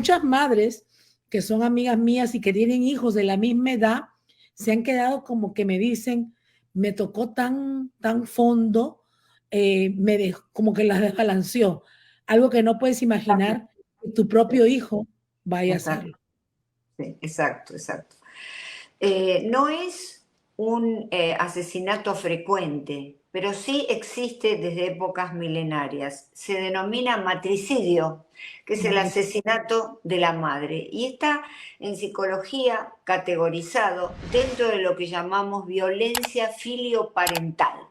muchas madres que son amigas mías y que tienen hijos de la misma edad, se han quedado como que me dicen, me tocó tan fondo, como que las desbalanceó. Algo que no puedes imaginar que tu propio hijo vaya a hacerlo. Sí, exacto. No es un asesinato frecuente, pero sí existe desde épocas milenarias. Se denomina matricidio, que es el asesinato de la madre, y está en psicología categorizado dentro de lo que llamamos violencia filioparental.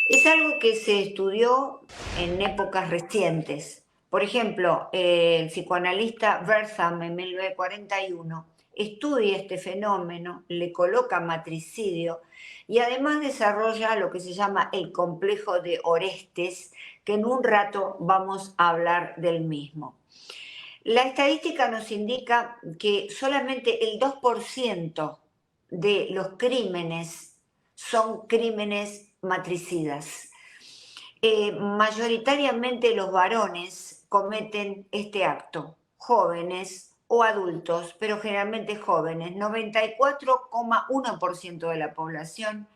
Es algo que se estudió en épocas recientes. Por ejemplo, el psicoanalista Wertham en 1941 estudia este fenómeno, le coloca matricidio y además desarrolla lo que se llama el complejo de Orestes, que en un rato vamos a hablar del mismo. La estadística nos indica que solamente el 2% de los crímenes son crímenes matricidas. Mayoritariamente los varones cometen este acto, jóvenes o adultos, pero generalmente jóvenes, 94,1% de la población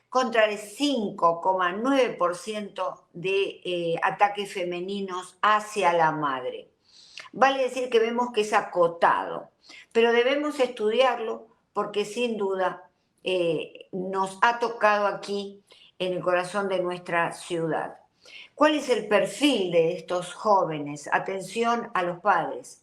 contra el 5,9% de ataques femeninos hacia la madre. Vale decir que vemos que es acotado, pero debemos estudiarlo porque sin duda nos ha tocado aquí en el corazón de nuestra ciudad. ¿Cuál es el perfil de estos jóvenes? Atención a los padres.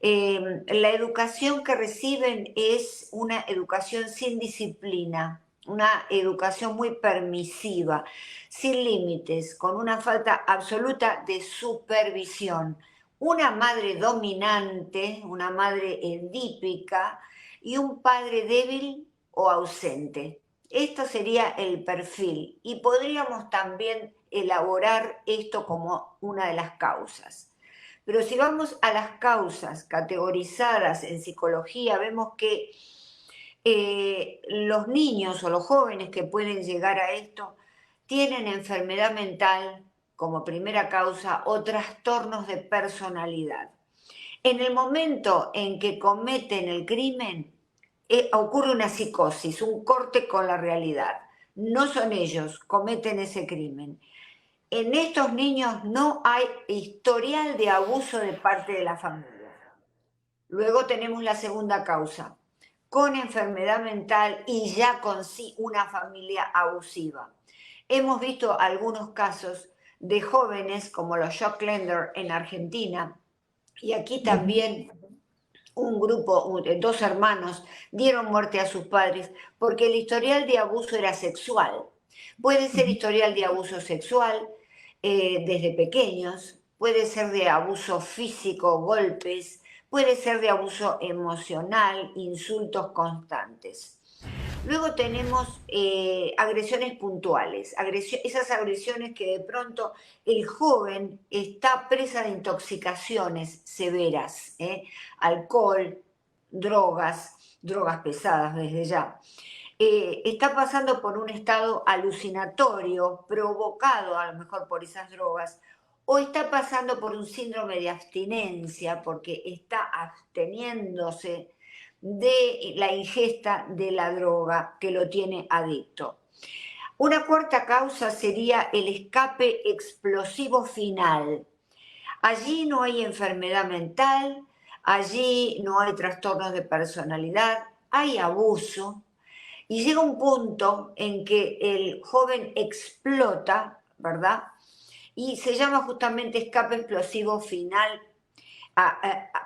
La educación que reciben es una educación sin disciplina, una educación muy permisiva, sin límites, con una falta absoluta de supervisión. Una madre dominante, una madre edípica y un padre débil o ausente. Esto sería el perfil y podríamos también elaborar esto como una de las causas. Pero si vamos a las causas categorizadas en psicología, vemos que los niños o los jóvenes que pueden llegar a esto tienen enfermedad mental como primera causa o trastornos de personalidad. En el momento en que cometen el crimen, ocurre una psicosis, un corte con la realidad. No son ellos, cometen ese crimen. En estos niños no hay historial de abuso de parte de la familia. Luego tenemos la segunda causa, con enfermedad mental y ya con sí una familia abusiva. Hemos visto algunos casos de jóvenes como los Schocklender en Argentina, y aquí también un grupo, dos hermanos, dieron muerte a sus padres porque el historial de abuso era sexual. Puede ser historial de abuso sexual desde pequeños, puede ser de abuso físico, golpes, puede ser de abuso emocional, insultos constantes. Luego tenemos agresiones puntuales, esas agresiones que de pronto el joven está presa de intoxicaciones severas, alcohol, drogas pesadas desde ya. Está pasando por un estado alucinatorio provocado a lo mejor por esas drogas, o está pasando por un síndrome de abstinencia porque está absteniéndose de la ingesta de la droga que lo tiene adicto. Una cuarta causa sería el escape explosivo final. Allí no hay enfermedad mental, allí no hay trastornos de personalidad, hay abuso y llega un punto en que el joven explota, ¿verdad? Y se llama justamente escape explosivo final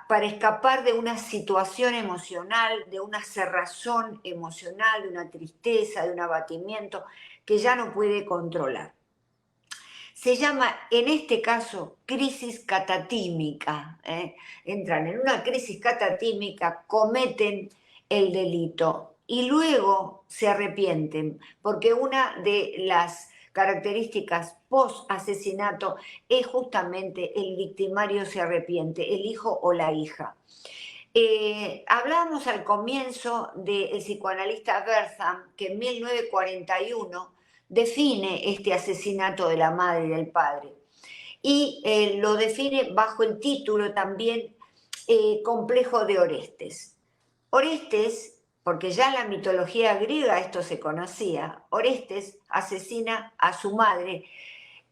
para escapar de una situación emocional, de una cerrazón emocional, de una tristeza, de un abatimiento que ya no puede controlar. Se llama, en este caso, crisis catatímica. Entran en una crisis catatímica, cometen el delito y luego se arrepienten, porque una de las características post-asesinato es justamente el victimario se arrepiente, el hijo o la hija. Hablábamos al comienzo del psicoanalista Wertham, que en 1941 define este asesinato de la madre y del padre. Y lo define bajo el título también complejo de Orestes. Orestes, porque ya en la mitología griega esto se conocía, Orestes asesina a su madre,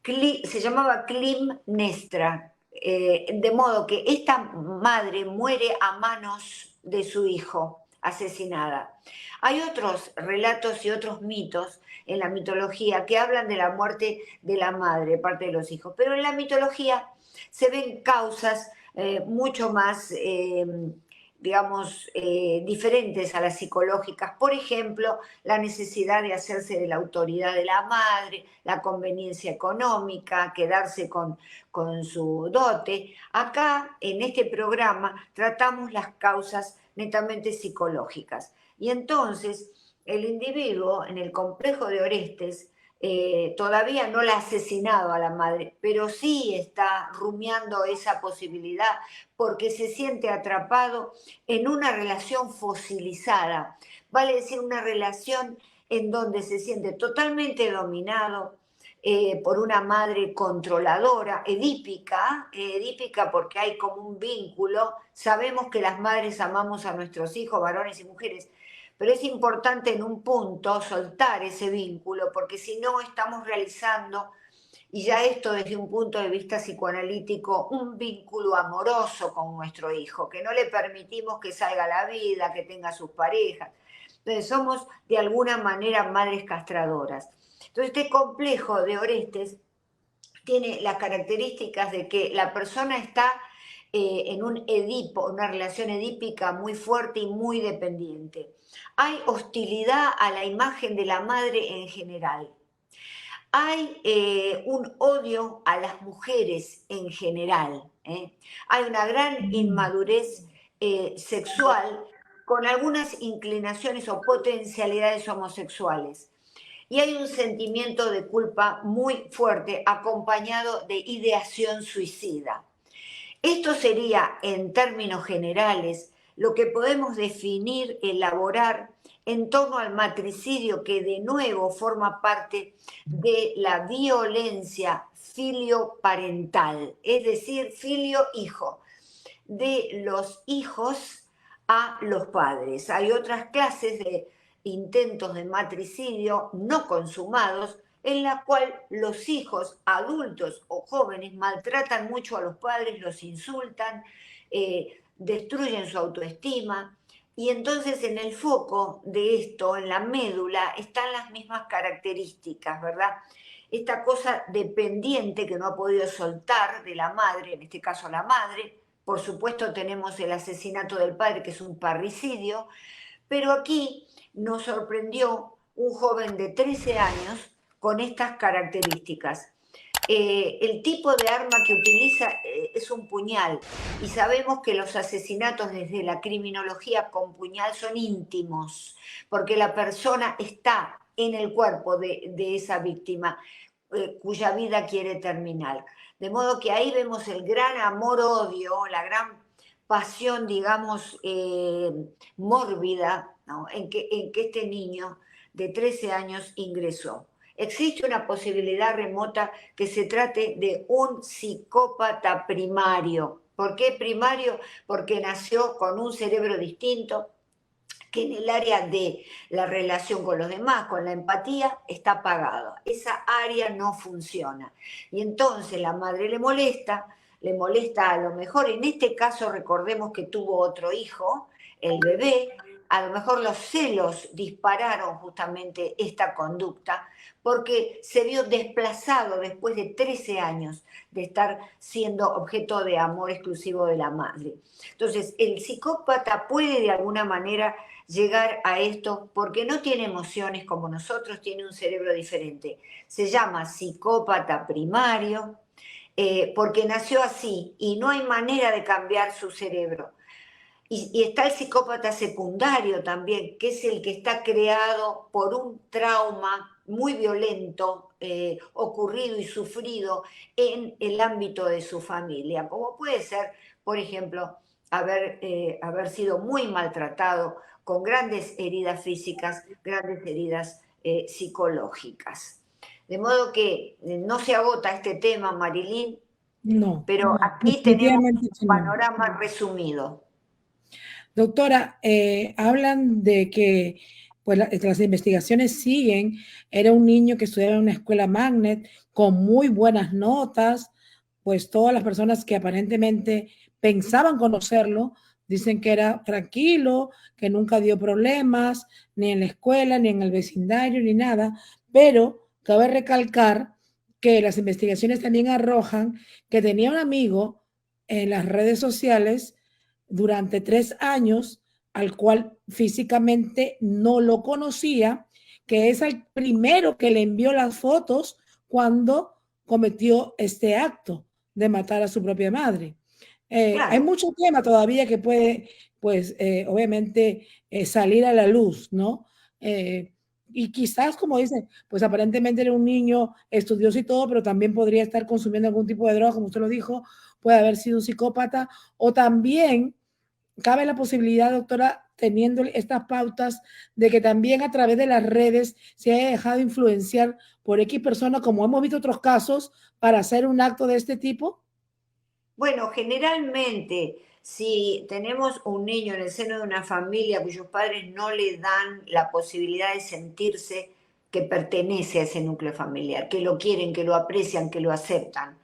se llamaba Climnestra, de modo que esta madre muere a manos de su hijo, asesinada. Hay otros relatos y otros mitos en la mitología que hablan de la muerte de la madre, parte de los hijos, pero en la mitología se ven causas mucho más, digamos, diferentes a las psicológicas. Por ejemplo, la necesidad de hacerse de la autoridad de la madre, la conveniencia económica, quedarse con su dote. Acá, en este programa, tratamos las causas netamente psicológicas. Y entonces, el individuo, en el complejo de Orestes, todavía no la ha asesinado a la madre, pero sí está rumiando esa posibilidad porque se siente atrapado en una relación fosilizada, vale decir, una relación en donde se siente totalmente dominado por una madre controladora, edípica porque hay como un vínculo. Sabemos que las madres amamos a nuestros hijos, varones y mujeres, pero es importante en un punto soltar ese vínculo, porque si no estamos realizando, y ya esto desde un punto de vista psicoanalítico, un vínculo amoroso con nuestro hijo, que no le permitimos que salga a la vida, que tenga sus parejas. Entonces somos de alguna manera madres castradoras. Entonces este complejo de Orestes tiene las características de que la persona está en un Edipo, una relación edípica muy fuerte y muy dependiente. Hay hostilidad a la imagen de la madre en general. Hay un odio a las mujeres en general. Hay una gran inmadurez sexual con algunas inclinaciones o potencialidades homosexuales. Y hay un sentimiento de culpa muy fuerte acompañado de ideación suicida. Esto sería, en términos generales, lo que podemos definir, elaborar en torno al matricidio, que de nuevo forma parte de la violencia filioparental, es decir, filio-hijo, de los hijos a los padres. Hay otras clases de intentos de matricidio no consumados en la cual los hijos adultos o jóvenes maltratan mucho a los padres, los insultan, destruyen su autoestima. Y entonces en el foco de esto, en la médula, están las mismas características, ¿verdad? Esta cosa dependiente que no ha podido soltar de la madre, en este caso la madre. Por supuesto tenemos el asesinato del padre, que es un parricidio, pero aquí nos sorprendió un joven de 13 años con estas características. El tipo de arma que utiliza es un puñal, y sabemos que los asesinatos desde la criminología con puñal son íntimos, porque la persona está en el cuerpo de esa víctima cuya vida quiere terminar. De modo que ahí vemos el gran amor-odio, la gran pasión, digamos, mórbida, ¿no? en que este niño de 13 años ingresó. Existe una posibilidad remota que se trate de un psicópata primario. ¿Por qué primario? Porque nació con un cerebro distinto, que en el área de la relación con los demás, con la empatía, está apagado. Esa área no funciona. Y entonces la madre le molesta a lo mejor, en este caso recordemos que tuvo otro hijo, el bebé, a lo mejor los celos dispararon justamente esta conducta, porque se vio desplazado después de 13 años de estar siendo objeto de amor exclusivo de la madre. Entonces, el psicópata puede de alguna manera llegar a esto porque no tiene emociones como nosotros, tiene un cerebro diferente. Se llama psicópata primario porque nació así y no hay manera de cambiar su cerebro. Y está el psicópata secundario también, que es el que está creado por un trauma muy violento ocurrido y sufrido en el ámbito de su familia, como puede ser, por ejemplo, haber sido muy maltratado con grandes heridas físicas, grandes heridas psicológicas. De modo que no se agota este tema, Marilyn, No, Pero aquí tenemos definitivamente que un no. panorama resumido. Doctora, hablan de que pues, las investigaciones siguen. Era un niño que estudiaba en una escuela magnet con muy buenas notas, pues todas las personas que aparentemente pensaban conocerlo dicen que era tranquilo, que nunca dio problemas, ni en la escuela, ni en el vecindario, ni nada, pero cabe recalcar que las investigaciones también arrojan que tenía un amigo en las redes sociales durante 3 años, al cual físicamente no lo conocía, que es el primero que le envió las fotos cuando cometió este acto de matar a su propia madre. Hay Claro, mucho tema todavía que puede, pues, obviamente, salir a la luz, ¿no? Y quizás, como dicen, pues aparentemente era un niño estudioso y todo, pero también podría estar consumiendo algún tipo de droga, como usted lo dijo, puede haber sido un psicópata, o también cabe la posibilidad, doctora, teniendo estas pautas, de que también a través de las redes se haya dejado influenciar por X personas, como hemos visto otros casos, para hacer un acto de este tipo. bueno, generalmente, si tenemos un niño en el seno de una familia cuyos padres no le dan la posibilidad de sentirse que pertenece a ese núcleo familiar, que lo quieren, que lo aprecian, que lo aceptan,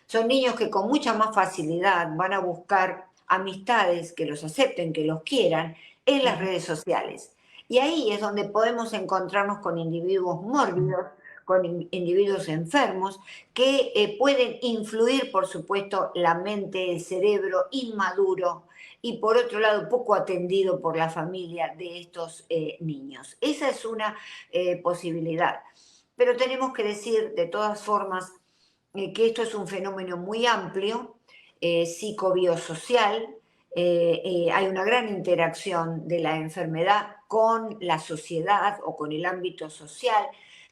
son niños que con mucha más facilidad van a buscar amistades que los acepten, que los quieran en las Claro, redes sociales. Y ahí es donde podemos encontrarnos con individuos mórbidos, con individuos enfermos, que pueden influir, por supuesto, la mente, el cerebro inmaduro y por otro lado poco atendido por la familia de estos niños. Esa es una posibilidad. Pero tenemos que decir, de todas formas, que esto es un fenómeno muy amplio, psicobiosocial, hay una gran interacción de la enfermedad con la sociedad o con el ámbito social,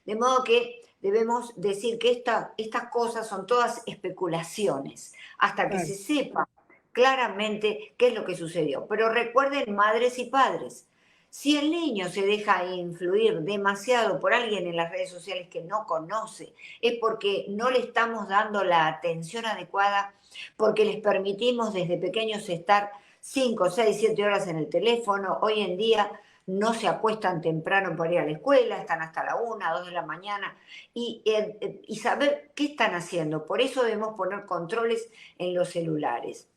de modo que debemos decir que estas cosas son todas especulaciones, hasta que claro. se sepa claramente qué es lo que sucedió. Pero recuerden, madres y padres, si el niño se deja influir demasiado por alguien en las redes sociales que no conoce, es porque no le estamos dando la atención adecuada, porque les permitimos desde pequeños estar 5, 6, 7 horas en el teléfono. Hoy en día no se acuestan temprano para ir a la escuela, están hasta la 1, 2 de la mañana, y saber qué están haciendo. Por eso debemos poner controles en los celulares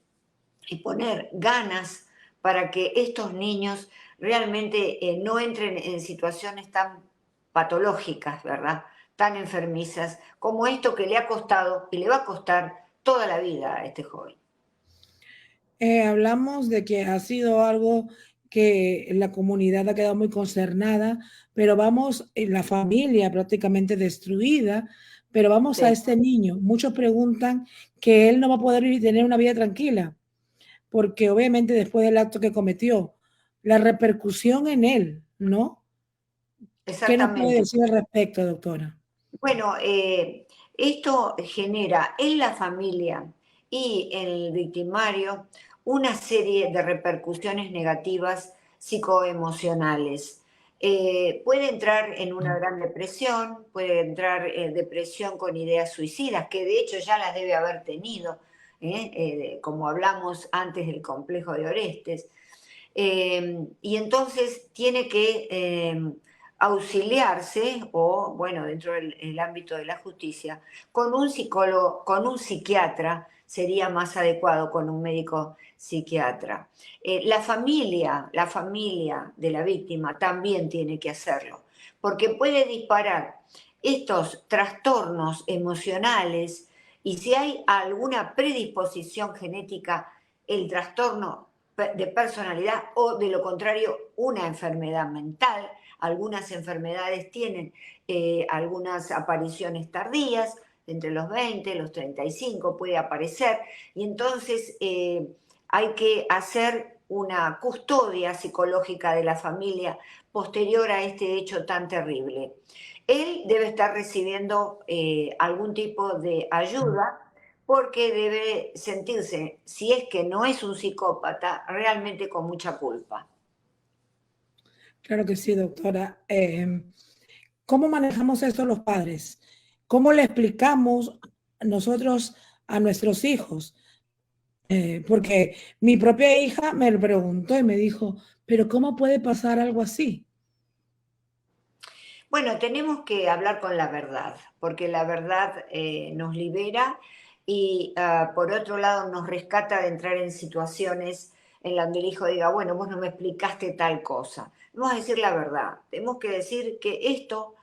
y poner ganas para que estos niños realmente no entren en situaciones tan patológicas, ¿verdad? Tan enfermizas, como esto que le ha costado y le va a costar toda la vida a este joven. Hablamos de que ha sido algo que la comunidad ha quedado muy concernada, pero vamos, en la familia prácticamente destruida, pero vamos a Sí. este niño. Muchos preguntan que él no va a poder vivir, tener una vida tranquila, porque obviamente después del acto que cometió, la repercusión en él, ¿no? ¿Qué nos puede Exactamente. decir al respecto, doctora? Bueno, esto genera en la familia y en el victimario una serie de repercusiones negativas psicoemocionales. Puede entrar en una gran depresión, puede entrar en depresión con ideas suicidas, que de hecho ya las debe haber tenido, como hablamos antes del complejo de Orestes. Y entonces tiene que auxiliarse, o bueno, dentro del ámbito de la justicia, con un psicólogo, con un psiquiatra, sería más adecuado con un médico psiquiatra. La familia de la víctima también tiene que hacerlo, porque puede disparar estos trastornos emocionales y si hay alguna predisposición genética, el trastorno de personalidad o de lo contrario una enfermedad mental. Algunas enfermedades tienen algunas apariciones tardías, entre los 20, los 35 puede aparecer, y entonces hay que hacer una custodia psicológica de la familia posterior a este hecho tan terrible. Él debe estar recibiendo algún tipo de ayuda porque debe sentirse, si es que no es un psicópata, realmente con mucha culpa. Claro que sí, doctora. ¿Cómo manejamos esto los padres? ¿Cómo le explicamos nosotros a nuestros hijos. Porque mi propia hija me preguntó y me dijo, pero ¿cómo puede pasar algo así? Bueno, tenemos que hablar con la verdad, porque la verdad nos libera y por otro lado nos rescata de entrar en situaciones en donde el hijo diga, bueno, vos no me explicaste tal cosa. Vamos a decir la verdad, tenemos que decir que esto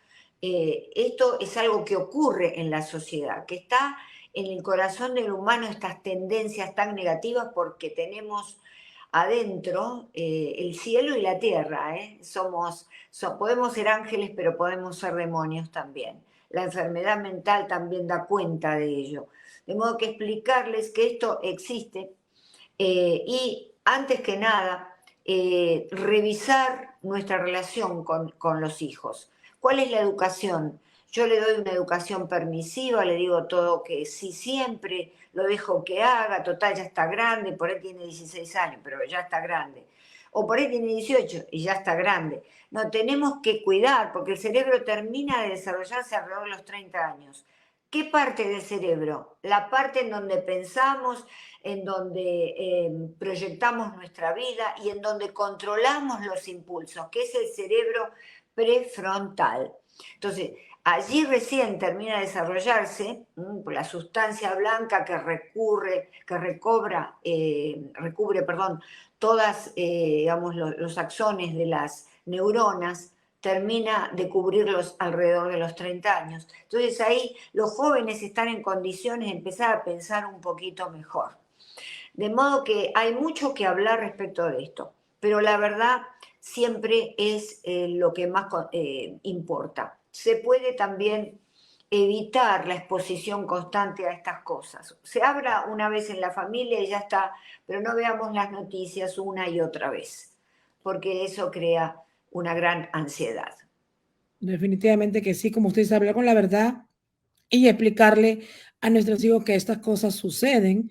es algo que ocurre en la sociedad, que está en el corazón del humano estas tendencias tan negativas porque tenemos adentro el cielo y la tierra, ¿eh? Podemos ser ángeles, pero podemos ser demonios también. La enfermedad mental también da cuenta de ello. De modo que explicarles que esto existe y antes que nada, revisar nuestra relación con los hijos. ¿Cuál es la educación? Yo le doy una educación permisiva, le digo todo que sí siempre, lo dejo que haga, total ya está grande, por ahí tiene 16 años, pero ya está grande. O por ahí tiene 18 y ya está grande. No, tenemos que cuidar porque el cerebro termina de desarrollarse alrededor de los 30 años. ¿Qué parte del cerebro? La parte en donde pensamos, en donde proyectamos nuestra vida y en donde controlamos los impulsos, que es el cerebro prefrontal. Entonces, allí recién termina de desarrollarse la sustancia blanca que recubre, perdón, todas, digamos, los axones de las neuronas, termina de cubrirlos alrededor de los 30 años. Entonces ahí los jóvenes están en condiciones de empezar a pensar un poquito mejor. De modo que hay mucho que hablar respecto de esto, pero la verdad siempre es lo que más importa. Se puede también evitar la exposición constante a estas cosas. Se habla una vez en la familia y ya está, pero no veamos las noticias una y otra vez, porque eso crea una gran ansiedad. Definitivamente que sí, como usted dice, hablar con la verdad y explicarle a nuestros hijos que estas cosas suceden,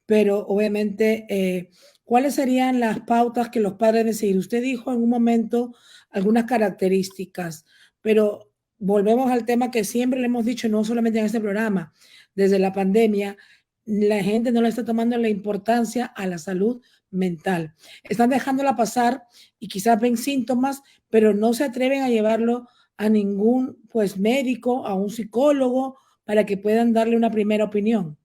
pero obviamente, ¿cuáles serían las pautas que los padres deben seguir? Usted dijo en un momento algunas características, pero volvemos al tema que siempre le hemos dicho, no solamente en este programa, desde la pandemia, la gente no le está tomando la importancia a la salud mental. Están dejándola pasar y quizás ven síntomas, pero no se atreven a llevarlo a ningún pues médico, a un psicólogo, para que puedan darle una primera opinión.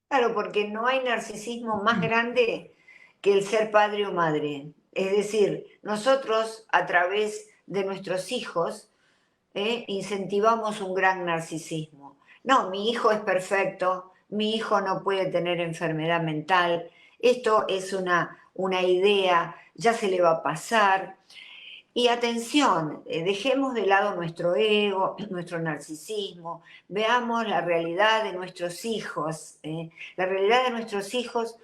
Claro, porque no hay narcisismo más grande que el ser padre o madre. Es decir, nosotros a través de nuestros hijos incentivamos un gran narcisismo. No, mi hijo es perfecto, mi hijo no puede tener enfermedad mental, esto es una idea, ya se le va a pasar. Y atención, dejemos de lado nuestro ego, nuestro narcisismo, veamos la realidad de nuestros hijos. La realidad de nuestros hijos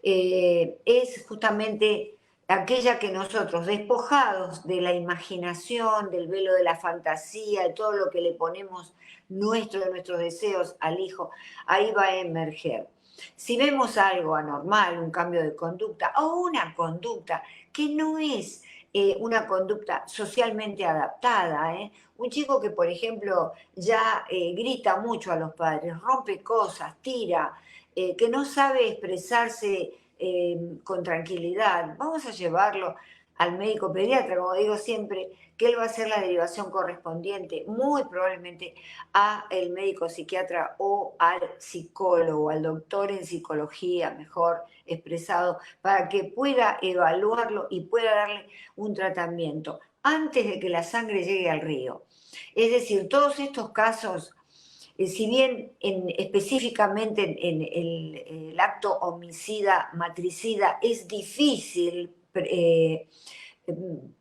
es justamente aquella que nosotros, despojados de la imaginación, del velo de la fantasía, de todo lo que le ponemos de nuestros deseos al hijo, ahí va a emerger. Si vemos algo anormal, un cambio de conducta o una conducta que no es una conducta socialmente adaptada. Un chico que, por ejemplo, ya grita mucho a los padres, rompe cosas, tira, que no sabe expresarse con tranquilidad, vamos a llevarlo al médico pediatra, como digo siempre, que él va a hacer la derivación correspondiente, muy probablemente a el médico psiquiatra o al psicólogo, al doctor en psicología, mejor expresado, para que pueda evaluarlo y pueda darle un tratamiento antes de que la sangre llegue al río. Es decir, todos estos casos, si bien específicamente en el acto homicida, matricida, es difícil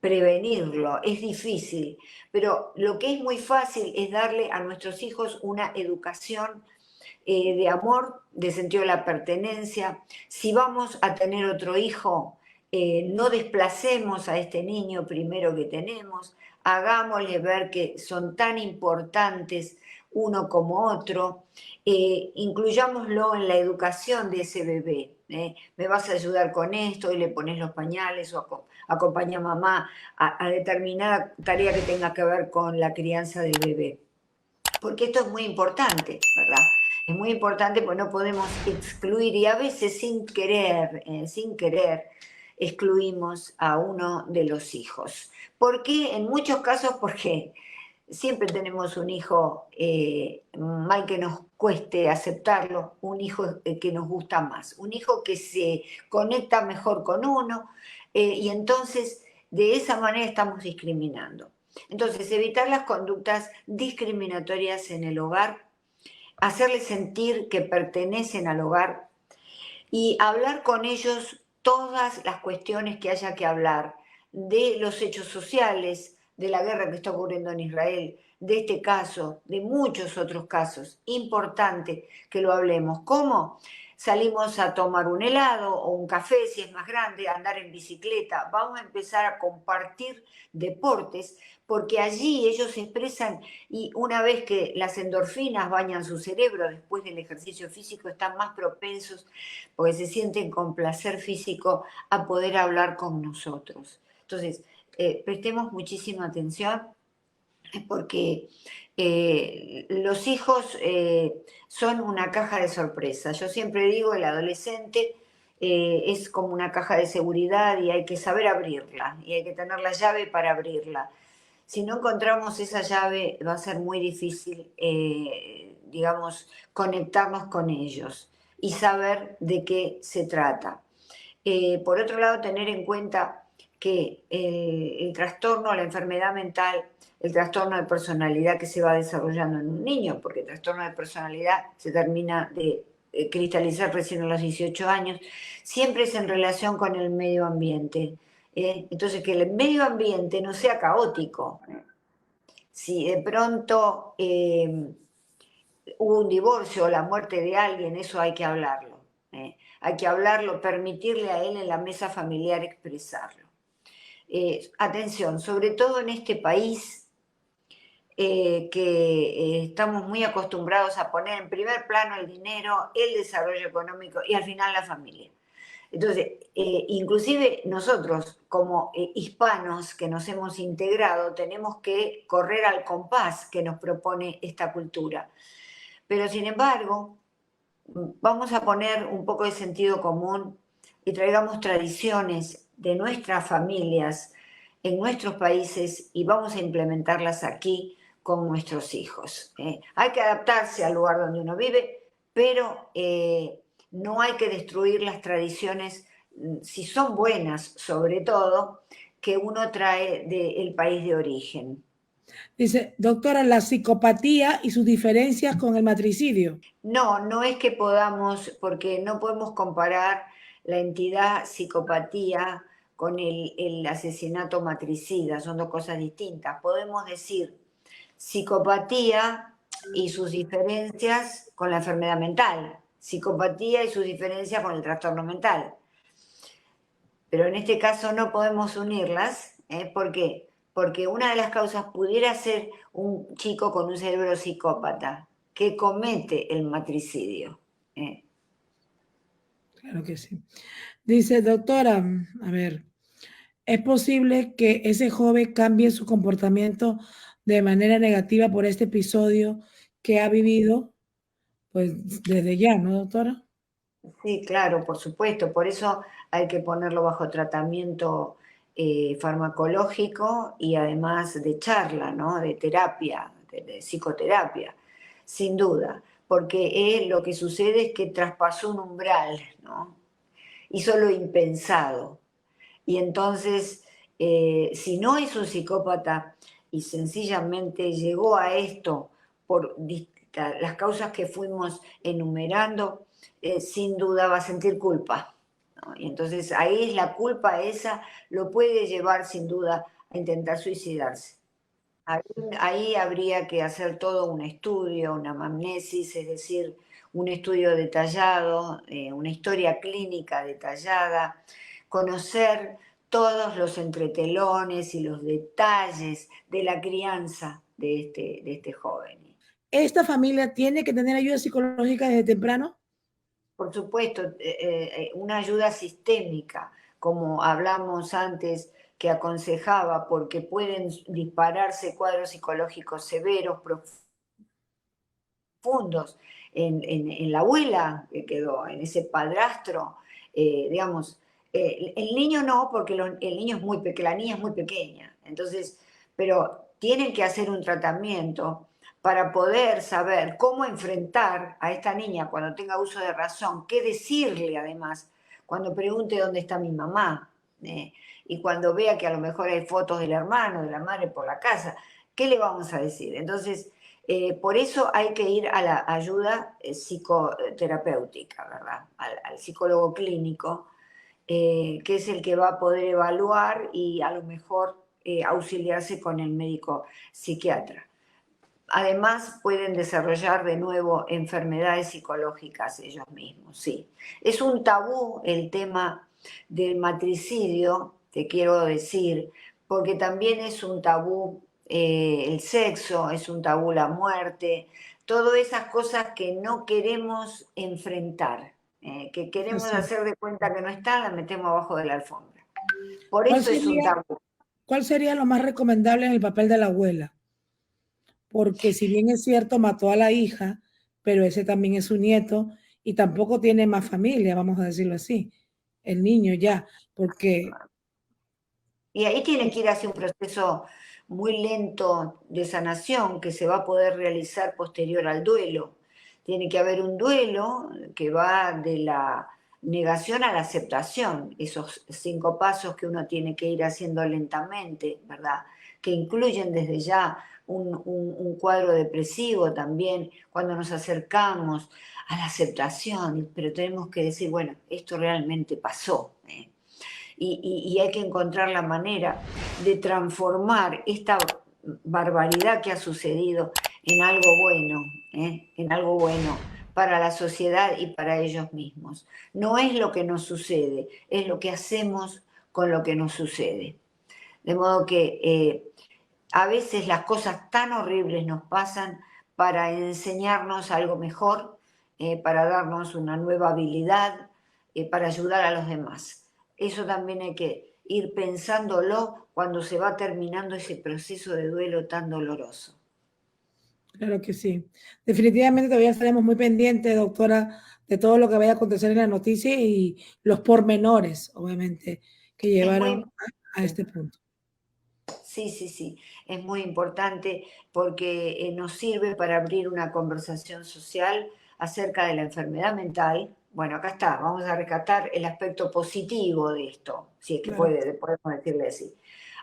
prevenirlo, es difícil, pero lo que es muy fácil es darle a nuestros hijos una educación de amor, de sentido de la pertenencia. Si vamos a tener otro hijo, no desplacemos a este niño primero que tenemos, hagámosle ver que son tan importantes uno como otro, incluyámoslo en la educación de ese bebé. Me vas a ayudar con esto y le pones los pañales o acompaña a mamá a determinada tarea que tenga que ver con la crianza del bebé. Porque esto es muy importante, ¿verdad? Es muy importante porque no podemos excluir y a veces sin querer, excluimos a uno de los hijos. ¿Por qué? En muchos casos porque siempre tenemos un hijo, mal que nos cueste aceptarlo, un hijo que nos gusta más, un hijo que se conecta mejor con uno, y entonces de esa manera estamos discriminando. Entonces, evitar las conductas discriminatorias en el hogar, hacerles sentir que pertenecen al hogar y hablar con ellos todas las cuestiones que haya que hablar, de los hechos sociales, de la guerra que está ocurriendo en Israel, de este caso, de muchos otros casos. Importante que lo hablemos. ¿Cómo? Salimos a tomar un helado o un café si es más grande, a andar en bicicleta. Vamos a empezar a compartir deportes porque allí ellos se expresan y una vez que las endorfinas bañan su cerebro después del ejercicio físico están más propensos porque se sienten con placer físico a poder hablar con nosotros. Entonces, prestemos muchísima atención porque los hijos son una caja de sorpresas. Yo siempre digo, el adolescente es como una caja de seguridad y hay que saber abrirla y hay que tener la llave para abrirla. Si no encontramos esa llave va a ser muy difícil, digamos, conectarnos con ellos y saber de qué se trata. Por otro lado, tener en cuenta que el trastorno, la enfermedad mental, el trastorno de personalidad que se va desarrollando en un niño, porque el trastorno de personalidad se termina de cristalizar recién a los 18 años, siempre es en relación con el medio ambiente. Entonces, que el medio ambiente no sea caótico. Si de pronto hubo un divorcio o la muerte de alguien, eso hay que hablarlo. Hay que hablarlo, permitirle a él en la mesa familiar expresarlo. Atención, sobre todo en este país que estamos muy acostumbrados a poner en primer plano el dinero, el desarrollo económico y al final la familia. Entonces, inclusive nosotros como hispanos que nos hemos integrado, tenemos que correr al compás que nos propone esta cultura. Pero sin embargo, vamos a poner un poco de sentido común y traigamos tradiciones de nuestras familias en nuestros países y vamos a implementarlas aquí con nuestros hijos. Hay que adaptarse al lugar donde uno vive, pero no hay que destruir las tradiciones, si son buenas, sobre todo, que uno trae del país de origen. Dice, doctora, la psicopatía y sus diferencias con el matricidio. No, no es que podamos, porque no podemos comparar la entidad psicopatía con el asesinato matricida, son dos cosas distintas. Podemos decir psicopatía y sus diferencias con la enfermedad mental, psicopatía y sus diferencias con el trastorno mental. Pero en este caso no podemos unirlas, ¿por qué? Porque una de las causas pudiera ser un chico con un cerebro psicópata que comete el matricidio. Claro que sí. Dice, doctora, a ver, ¿es posible que ese joven cambie su comportamiento de manera negativa por este episodio que ha vivido? Pues desde ya, ¿no, doctora? Sí, claro, por supuesto. Por eso hay que ponerlo bajo tratamiento farmacológico y además de charla, ¿no? De terapia, de psicoterapia, sin duda. Porque lo que sucede es que traspasó un umbral, ¿no? Hizo lo impensado. Y entonces, si no es un psicópata y sencillamente llegó a esto por las causas que fuimos enumerando, sin duda va a sentir culpa, ¿no? Y entonces ahí la culpa esa lo puede llevar sin duda a intentar suicidarse. Ahí, ahí habría que hacer todo un estudio, una anamnesis, es decir, un estudio detallado, una historia clínica detallada, conocer todos los entretelones y los detalles de la crianza de este joven. ¿Esta familia tiene que tener ayuda psicológica desde temprano? Por supuesto, una ayuda sistémica, como hablamos antes, que aconsejaba, porque pueden dispararse cuadros psicológicos severos, profundos en la abuela que quedó, en ese padrastro, digamos. El niño no, porque el niño es muy pequeño, la niña es muy pequeña, entonces, pero tienen que hacer un tratamiento para poder saber cómo enfrentar a esta niña cuando tenga uso de razón, qué decirle además, cuando pregunte dónde está mi mamá, y cuando vea que a lo mejor hay fotos del hermano, de la madre por la casa, ¿qué le vamos a decir? Entonces, por eso hay que ir a la ayuda psicoterapéutica, ¿verdad? Al psicólogo clínico, que es el que va a poder evaluar y a lo mejor auxiliarse con el médico psiquiatra. Además, pueden desarrollar de nuevo enfermedades psicológicas ellos mismos, sí. Es un tabú el tema del matricidio, te quiero decir, porque también es un tabú el sexo, es un tabú la muerte, todas esas cosas que no queremos enfrentar, que queremos Así. hacer de cuenta que no están, las metemos abajo de la alfombra. Por ¿Cuál eso es un sería, tabú. cuál sería lo más recomendable en el papel de la abuela? Porque si bien es cierto, mató a la hija, pero ese también es su nieto y tampoco tiene más familia, vamos a decirlo así, el niño ya, porque Y ahí tiene que ir hacia un proceso muy lento de sanación que se va a poder realizar posterior al duelo. Tiene que haber un duelo que va de la negación a la aceptación, esos 5 pasos que uno tiene que ir haciendo lentamente, ¿verdad? Que incluyen desde ya un cuadro depresivo también, cuando nos acercamos a la aceptación, pero tenemos que decir, bueno, esto realmente pasó, ¿eh? Y hay que encontrar la manera de transformar esta barbaridad que ha sucedido en algo bueno, en algo bueno para la sociedad y para ellos mismos. No es lo que nos sucede, es lo que hacemos con lo que nos sucede. De modo que a veces las cosas tan horribles nos pasan para enseñarnos algo mejor, para darnos una nueva habilidad, para ayudar a los demás. Eso también hay que ir pensándolo cuando se va terminando ese proceso de duelo tan doloroso. claro que sí. Definitivamente todavía estaremos muy pendientes, doctora, de todo lo que vaya a acontecer en la noticia y los pormenores, obviamente, que Es muy llevaron a importante. este punto. Sí, sí, sí, es muy importante porque nos sirve para abrir una conversación social acerca de la enfermedad mental. Bueno, acá está, vamos a rescatar el aspecto positivo de esto, si es que Claro. podemos decirle así.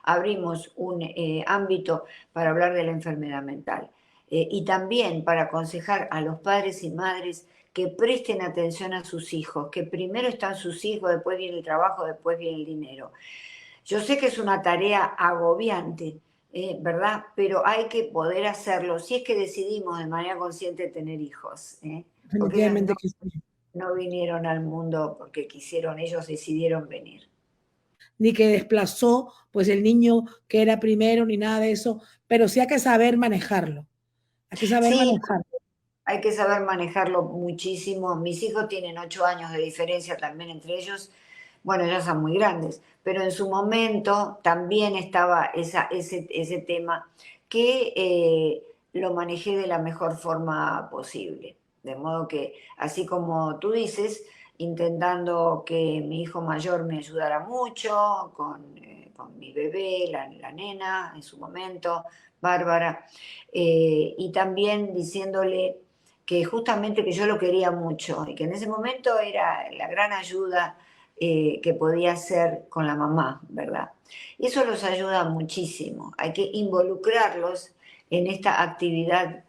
Abrimos un ámbito para hablar de la enfermedad mental y también para aconsejar a los padres y madres que presten atención a sus hijos, que primero están sus hijos, después viene el trabajo, después viene el dinero. Yo sé que es una tarea agobiante, ¿verdad? Pero hay que poder hacerlo si es que decidimos de manera consciente tener hijos, porque ellos Definitivamente que sí. no vinieron al mundo porque quisieron, ellos decidieron venir. Ni que desplazó, pues el niño que era primero, ni nada de eso, pero sí hay que saber manejarlo. Hay que saber Sí, manejarlo. hay que saber manejarlo muchísimo. Mis hijos tienen 8 años de diferencia también entre ellos. Bueno, ya son muy grandes, pero en su momento también estaba ese tema que lo manejé de la mejor forma posible. De modo que, así como tú dices, intentando que mi hijo mayor me ayudara mucho con mi bebé, la nena en su momento, Bárbara, y también diciéndole que justamente que yo lo quería mucho y que en ese momento era la gran ayuda que podía hacer con la mamá, ¿verdad? Y eso los ayuda muchísimo. Hay que involucrarlos en esta actividad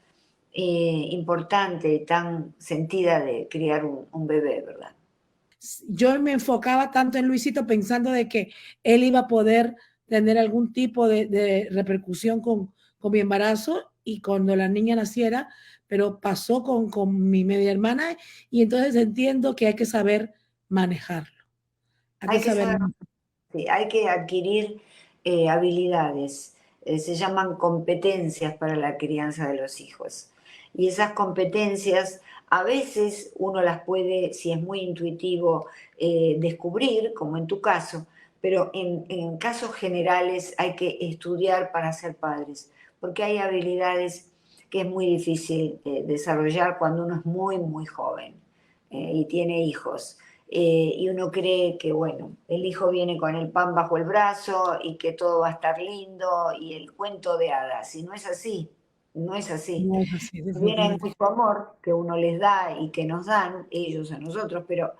importante y tan sentida de criar un bebé, ¿verdad? Yo me enfocaba tanto en Luisito pensando de que él iba a poder tener algún tipo de repercusión con mi embarazo y cuando la niña naciera, pero pasó con mi media hermana y entonces entiendo que hay que saber manejarlo. Hay que Hay que saber saber, manejarlo. sí, hay que adquirir habilidades, se llaman competencias para la crianza de los hijos. Y esas competencias a veces uno las puede, si es muy intuitivo, descubrir, como en tu caso, pero en casos generales hay que estudiar para ser padres, porque hay habilidades que es muy difícil desarrollar cuando uno es muy, muy joven y tiene hijos. Y uno cree que, bueno, el hijo viene con el pan bajo el brazo y que todo va a estar lindo y el cuento de hadas. Y no es así, no es así. No es así, También hay definitivamente. mucho amor que uno les da y que nos dan ellos a nosotros, pero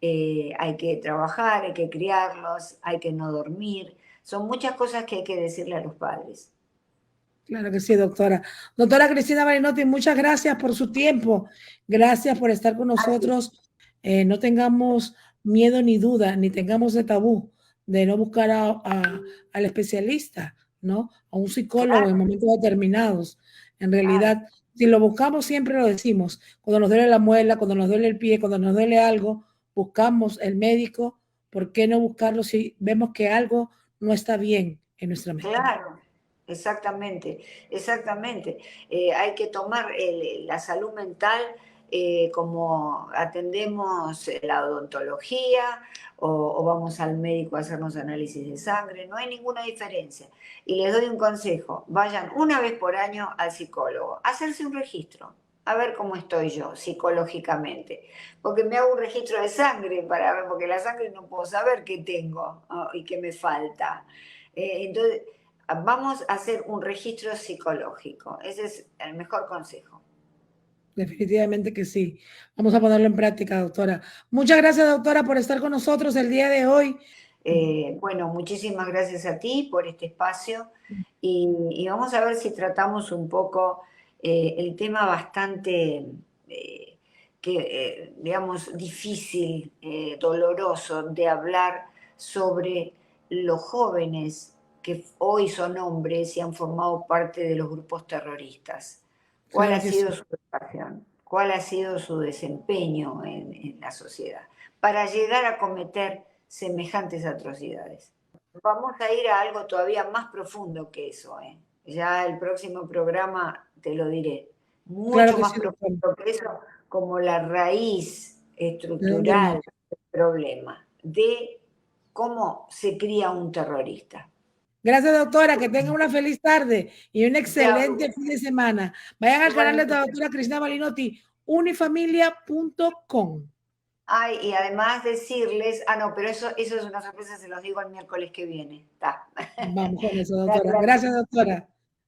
hay que trabajar, hay que criarlos, hay que no dormir. Son muchas cosas que hay que decirle a los padres. Claro que sí, doctora. Doctora Cristina Marinotti, muchas gracias por su tiempo. Gracias por estar con nosotros. No tengamos miedo ni duda, ni tengamos de tabú de no buscar al especialista, ¿no? A un psicólogo en Claro, momentos determinados. En claro. realidad, si lo buscamos, siempre lo decimos. Cuando nos duele la muela, cuando nos duele el pie, cuando nos duele algo, buscamos el médico. ¿Por qué no buscarlo si vemos que algo no está bien en nuestra mente? Claro, exactamente, exactamente. Hay que tomar la salud mental como atendemos la odontología o vamos al médico a hacernos análisis de sangre, no hay ninguna diferencia. Y les doy un consejo, vayan una vez por año al psicólogo, a hacerse un registro, a ver cómo estoy yo psicológicamente, porque me hago un registro de sangre para ver, porque la sangre no puedo saber qué tengo, ¿no? Y qué me falta. Entonces, vamos a hacer un registro psicológico. Ese es el mejor consejo. Definitivamente que sí. Vamos a ponerlo en práctica, doctora. Muchas gracias, doctora, por estar con nosotros el día de hoy. Bueno, muchísimas gracias a ti por este espacio y vamos a ver si tratamos un poco el tema bastante, digamos, difícil, doloroso de hablar sobre los jóvenes que hoy son hombres y han formado parte de los grupos terroristas. ¿Cuál Claro ha que sí. sido su educación? ¿Cuál ha sido su desempeño en la sociedad? Para llegar a cometer semejantes atrocidades. Vamos a ir a algo todavía más profundo que eso, ¿eh? Ya el próximo programa te lo diré. Claro Mucho que más sí, doctora. profundo que eso, como la raíz ¿De dónde estructural viene? del problema, de cómo se cría un terrorista. Gracias, doctora. Que tenga una feliz tarde y un Chao. excelente fin de semana. Vayan al canal de Igualmente. la doctora Cristina Malinotti, unifamilia.com. Ay, y además decirles, no, pero eso es una sorpresa, se los digo el miércoles que viene. Está. Vamos con eso, doctora. Gracias. Gracias, doctora.